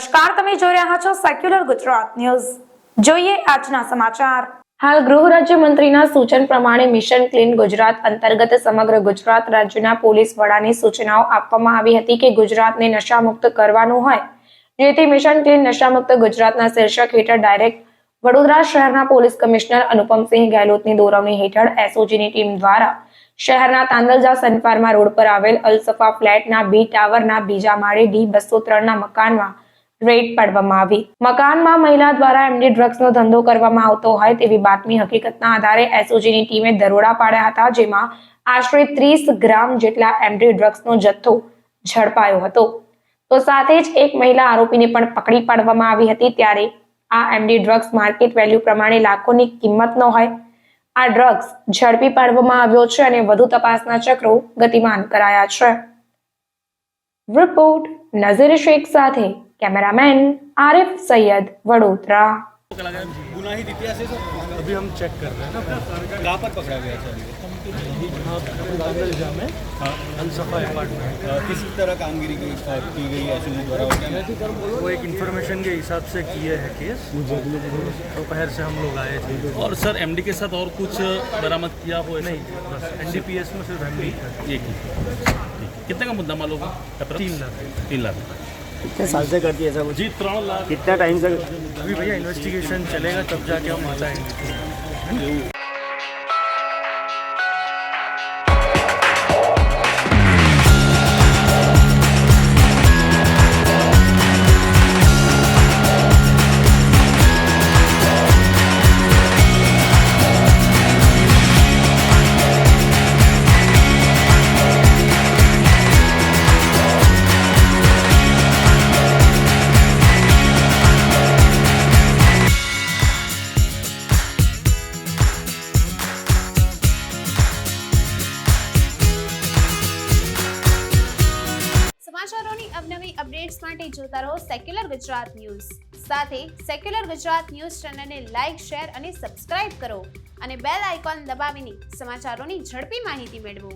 નમસ્કાર, તમે જોઈ રહ્યા છો સેક્યુલર ગુજરાત ન્યૂઝ। જોઈએ આજના સમાચાર। હાલ ગૃહ રાજ્ય મંત્રીના સૂચન પ્રમાણે મિશન ક્લીન ગુજરાત અંતર્ગત સમગ્ર ગુજરાત રાજ્યના પોલીસ વડાની સૂચનાઓ આપવામાં આવી હતી કે ગુજરાતને નશામુક્ત કરવાનું હોય, જેથી મિશન ક્લીન નશામુક્ત ગુજરાતના શીર્ષક હેઠળ ડાયરેક્ટ વડોદરા શહેરના પોલીસ કમિશનર અનુપમસિંહ ગેહલોતની દોરવણી હેઠળ એસઓજીની ટીમ દ્વારા શહેરના તાંદલજા સનફાર્મા રોડ પર આવેલ અલસફા ફ્લેટના બી ટાવરના બીજા માળે D203 ના મકાનમાં રેડ પાડવામાં આવી। મકાનમાં મહિલા દ્વારા એમડી ડ્રગ્સનો ધંધો કરવામાં આવતો હોય તેવી બાતમી હકીકતના આધારે એસઓજીની ટીમે દરોડા પાડ્યા હતા, જેમાં આશરે 30 ગ્રામ જેટલા એમડી ડ્રગ્સનો જથ્થો ઝડપાયો હતો, તો સાથે જ એક મહિલા આરોપીને પણ પકડી પાડવામાં આવી હતી। ત્યારે આ એમડી ડ્રગ્સ માર્કેટ વેલ્યુ પ્રમાણે લાખોની કિંમતનો હોય। આ ડ્રગ્સ ઝડપી પાડવામાં આવ્યો છે અને વધુ તપાસના ચક્રો ગતિમાન કરાયા છે। રિપોર્ટ નઝીર શેખ સાથે कैमरामैन आरिफ सैयद वडोदरा। गुनाहित इतिहास है सर, अभी हम चेक कर रहे हैं ना कहाँ पर पकड़ा गया सर? तांदलजा में अनसफा अपार्टमेंट किस तरह कामगिरी की गई एसओजी द्वारा? वो एक इन्फॉर्मेशन के हिसाब से किए हैं केस। दोपहर से हम लोग आए थे। और सर एमडी के साथ और कुछ बरामद किया हो? नहीं, बस NDPS में सिर्फ एमडी एक ही। कितने का मुद्दा मालूम है? 3 लाख। 3 लाख। कितने साल से करती है सब? जी 3 लाख। कितना टाइम से? अभी भैया इन्वेस्टिगेशन चलेगा, तब जाके हम बताएंगे। સમાચારોની અવનવી અપડેટ્સ માટે જોતા રહો સેક્યુલર ગુજરાત ન્યૂઝ। સાથે સેક્યુલર ગુજરાત ન્યૂઝ ચેનલને લાઇક, શેર અને સબસ્ક્રાઇબ કરો અને બેલ આઇકોન દબાવીને સમાચારોની ઝડપી માહિતી મેળવો।